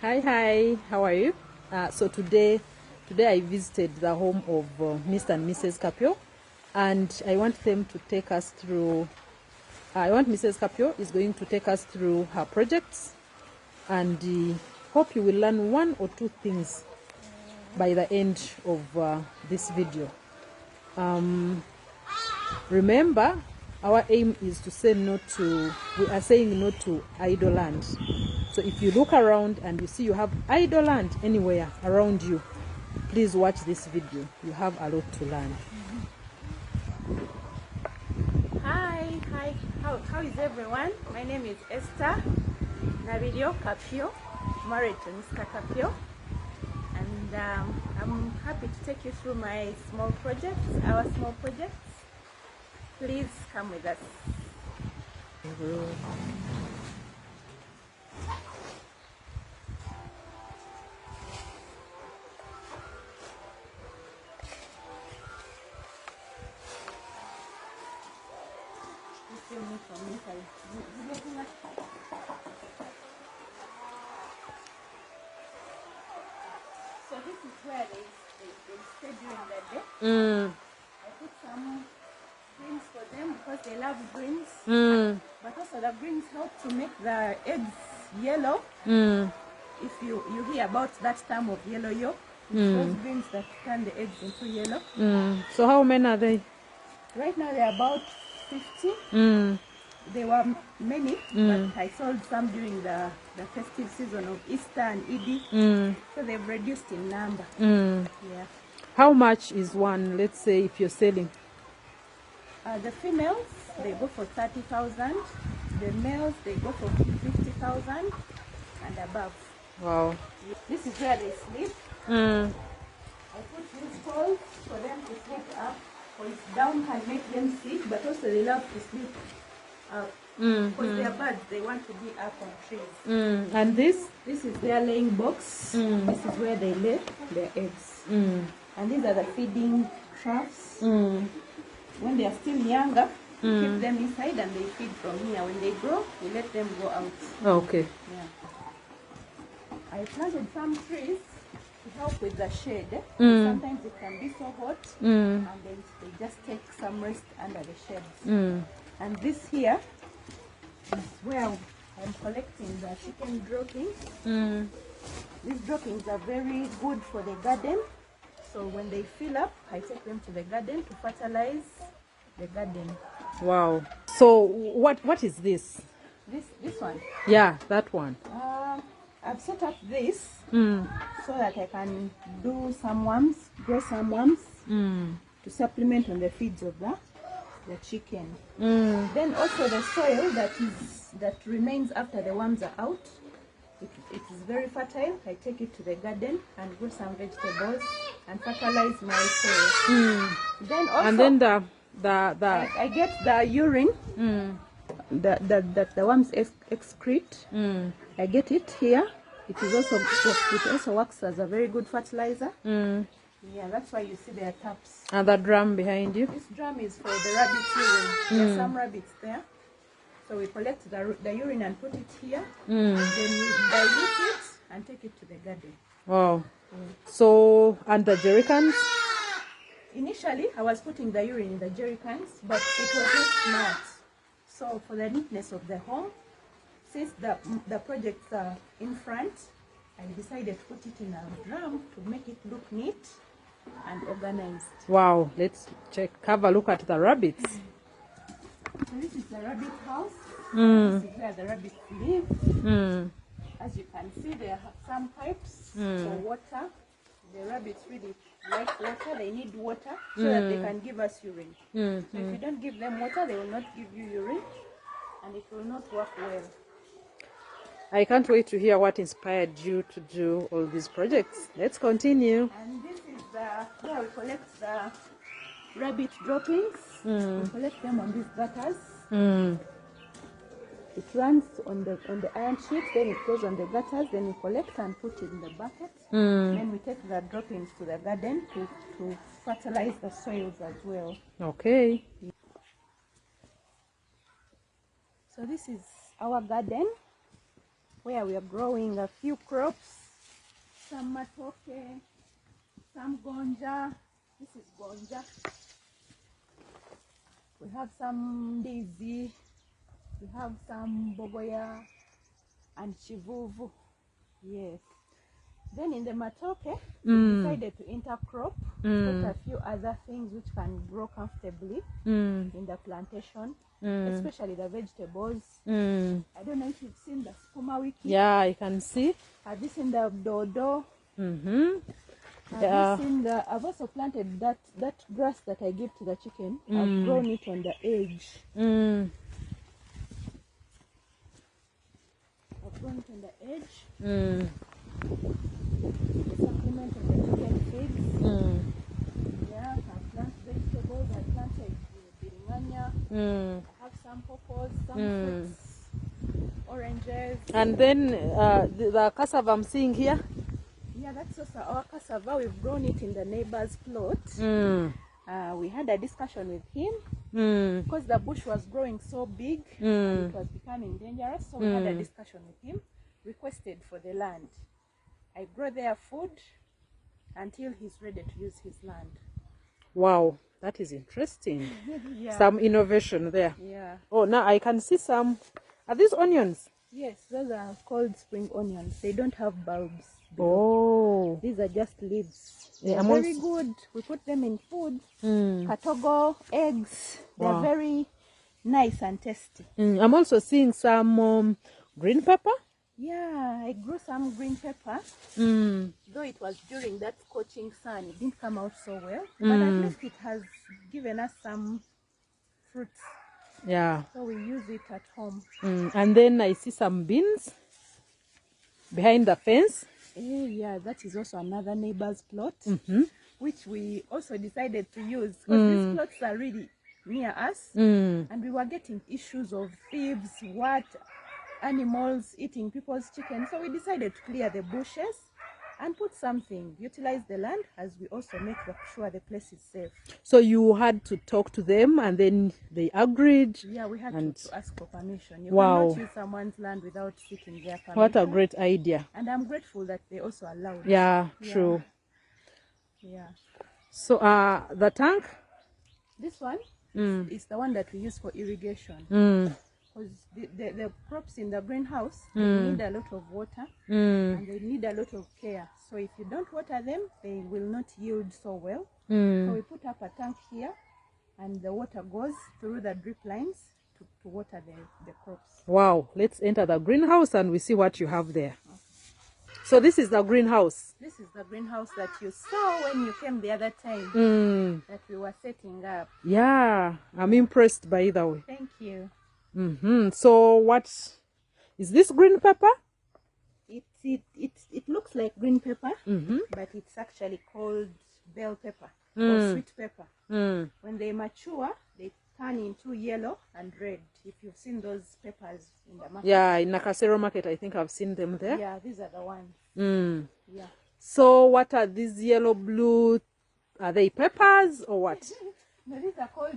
Hi, how are you? So today I visited the home of Mr. and Mrs. Capio, and I want them to take us through. I want Mrs. Capio is going to take us through her projects, and hope you will learn one or two things by the end of this video. Remember, our aim is to say no to. We are saying no to idle land. So if you look around and you see you have idle land anywhere around you, please watch this video. You have a lot to learn. Hi, how is everyone? My name is Esther Navidio Capio, married to Mr. Capio, and I'm happy to take you through my small projects, our small projects. Please come with us. So this is where they stay during the day. I put some greens for them because they love greens. But also the greens help to make the eggs yellow. If you hear about that term of yellow yolk, it's those greens that turn the eggs into yellow. So how many are they? Right now they're about 50. There were many, but I sold some during the festive season of Easter and Eid. So they've reduced in number. Yeah. How much is one, let's say, if you're selling? The females, they go for 30,000. The males, they go for 50,000 and above. Wow. This is where they sleep. I put these poles for them to sleep up. Or it's down can make them sick, but also they love to sleep up. Because they're birds, they want to be up on trees. And this? This is their laying box. This is where they lay their eggs. And these are the feeding troughs. When they are still younger, we keep them inside and they feed from here. When they grow, we let them go out. Okay. Yeah. I planted some trees to help with the shade. Sometimes it can be so hot, and they just take some rest under the shades. And this here is where I'm collecting the chicken droppings. These droppings are very good for the garden. So when they fill up, I take them to the garden to fertilize the garden. Wow. So what is this? This one? Yeah, that one. I've set up this so that I can do some worms, grow some worms to supplement on the feeds of the chicken. Then also the soil that remains after the worms are out, it is very fertile. I take it to the garden and grow some vegetables and fertilize my soil. Then also, And then I get the urine that the worms excrete. I get it here. It also works as a very good fertilizer. Yeah, that's why you see there are taps. And the drum behind you? This drum is for the rabbit urine. There are some rabbits there. So we collect the urine and put it here. Then we dilute it and take it to the garden. Wow. So, and the jerry cans? Initially, I was putting the urine in the jerry cans, but it was not smart. So for the neatness of the home, since the projects are in front, I decided to put it in a drum to make it look neat and organized. Wow, let's have a look at the rabbits. So this is the rabbit house. This is where the rabbits live. As you can see, there are some pipes for water. The rabbits really like water. They need water so that they can give us urine. So if you don't give them water, they will not give you urine, and it will not work well. I can't wait to hear what inspired you to do all these projects. Let's continue. And this is where we collect the rabbit droppings. We collect them on these gutters. It runs on the iron sheet, then it goes on the gutters, then we collect and put it in the bucket. Then we take the droppings to the garden to fertilize the soils as well. Okay. So this is our garden. where we are growing a few crops. Some matoke, some gonja. This is gonja. We have some ndizi. We have some bogoya and chivuvu. Yes. Then in the matoke, we decided to intercrop, put a few other things which can grow comfortably in the plantation, especially the vegetables. I don't know if you've seen the sukuma wiki. Yeah, I can see. Have you seen the dodo? Yeah. I've also planted that grass that I give to the chicken. I've grown it on the edge. I've grown it on the edge. Supplement of the chicken feeds. Yeah, I plant vegetables. I planted biringanya. I have some pawpaws, some fruits, oranges. And then the cassava I'm seeing here. Yeah, that's also our cassava. We've grown it in the neighbor's plot. We had a discussion with him because the bush was growing so big and it was becoming dangerous. So we had a discussion with him, requested for the land. I grow their food until he's ready to use his land. Wow, that is interesting. Yeah. Some innovation there. Yeah. Oh, now I can see some. Are these onions? Yes, those are called spring onions. They don't have bulbs. Oh. These are just leaves. Yeah, They're very good. We put them in food. Katogo, eggs. They're very nice and tasty. I'm also seeing some green pepper. Yeah, I grew some green pepper. Though it was during that scorching sun, it didn't come out so well. But at least it has given us some fruits. Yeah. So we use it at home. And then I see some beans behind the fence. Yeah, that is also another neighbor's plot, which we also decided to use because these plots are really near us, and we were getting issues of thieves, animals eating people's chicken. So we decided to clear the bushes and put something, utilize the land as we also make sure the place is safe. So you had to talk to them and then they agreed? Yeah, we had to ask for permission. You Wow. cannot use someone's land without seeking their permission. What a great idea. And I'm grateful that they also allowed. Yeah, true. Yeah. So the tank? This one is the one that we use for irrigation. Because the crops in the greenhouse, they need a lot of water and they need a lot of care. So if you don't water them, they will not yield so well. So we put up a tank here and the water goes through the drip lines to water the crops. Wow, let's enter the greenhouse and we see what you have there. So this is the greenhouse. This is the greenhouse that you saw when you came the other time that we were setting up. Yeah, I'm impressed by the way. Thank you. So what is this green pepper? It looks like green pepper, but it's actually called bell pepper or sweet pepper. When they mature, they turn into yellow and red. If you've seen those peppers in the market. Yeah, in Nakasero market, I think I've seen them there. Yeah, these are the ones. Yeah. So what are these yellow blue? Are they peppers or what? No, these are called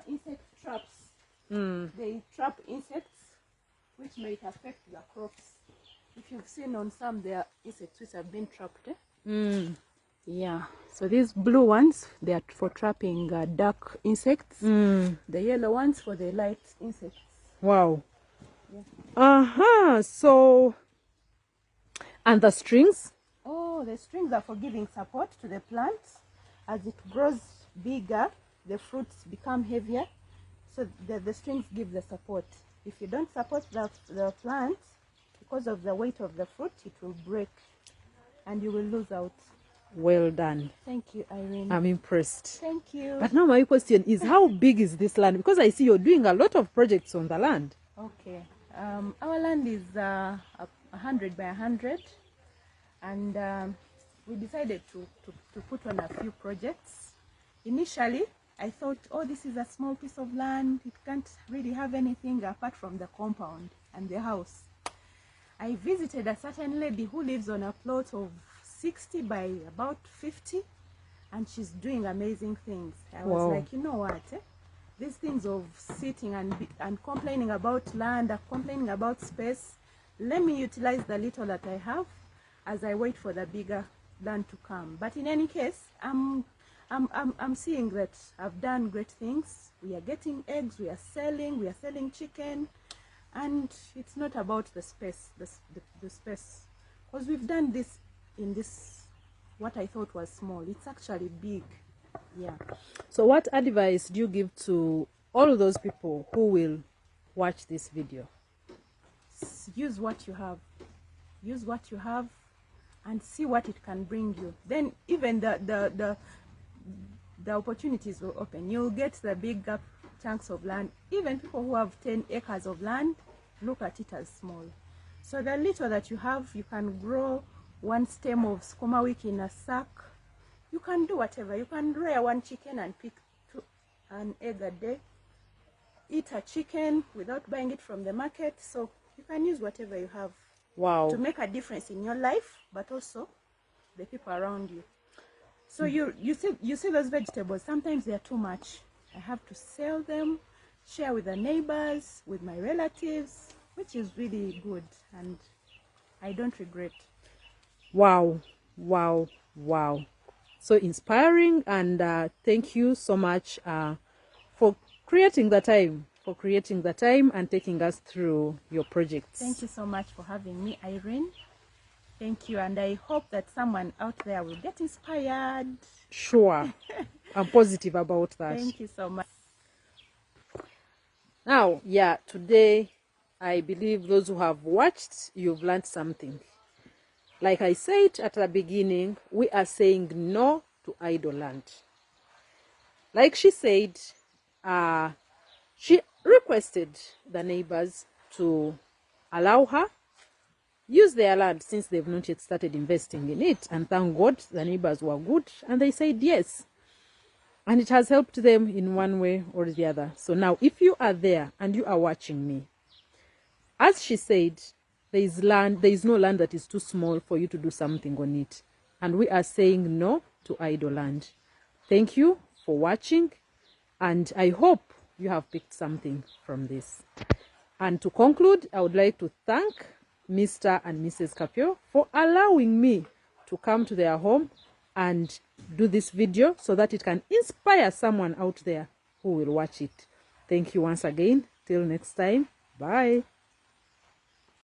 insect traps. They trap insects which might affect the crops. If you've seen on some, there are insects which have been trapped. Yeah, so these blue ones, they are for trapping dark insects. The yellow ones for the light insects. Wow. Yeah. So, and the strings? Oh, the strings are for giving support to the plant. As it grows bigger, the fruits become heavier. So the strings give the support. If you don't support the plant, because of the weight of the fruit, it will break and you will lose out. Well done. Thank you, Irene. I'm impressed. Thank you. But now my question is, how big is this land? Because I see you're doing a lot of projects on the land. Okay. Our land is 100 by 100. And we decided to put on a few projects. Initially, I thought, oh, this is a small piece of land. It can't really have anything apart from the compound and the house. I visited a certain lady who lives on a plot of 60 by about 50, and she's doing amazing things. I was like, you know what? These things of sitting and complaining about land, complaining about space, let me utilize the little that I have as I wait for the bigger land to come. But in any case, I'm seeing that I've done great things. We are getting eggs, we are selling chicken, and it's not about the space, the space, because we've done this in this what I thought was small. It's actually big. Yeah. So what advice do you give to all those people who will watch this video? Use what you have. Use what you have and see what it can bring you. Then even the opportunities will open. You'll get the big chunks of land. Even people who have 10 acres of land, look at it as small. So the little that you have, you can grow one stem of sukuma wiki in a sack. You can do whatever. You can rear one chicken and pick an egg a day. Eat a chicken without buying it from the market. So you can use whatever you have. Wow. To make a difference in your life, but also the people around you. So you see those vegetables, sometimes they are too much. I have to sell them, share with the neighbors, with my relatives, which is really good, and I don't regret. Wow, wow, wow. So inspiring, and thank you so much for creating the time, and taking us through your projects. Thank you so much for having me, Irene. Thank you, and I hope that someone out there will get inspired. Sure. I'm positive about that. Thank you so much. Now, yeah, today I believe those who have watched, you've learned something. Like I said at the beginning, we are saying no to idle land. Like she said, she requested the neighbors to allow her use their land since they've not yet started investing in it. And thank God the neighbors were good and they said yes. And it has helped them in one way or the other. So now if you are there and you are watching me, as she said, there is no land that is too small for you to do something on it. And we are saying no to idle land. Thank you for watching, and I hope you have picked something from this. And to conclude, I would like to thank Mr. and Mrs. Kapio for allowing me to come to their home and do this video so that it can inspire someone out there who will watch it. Thank you once again. Till next time. Bye.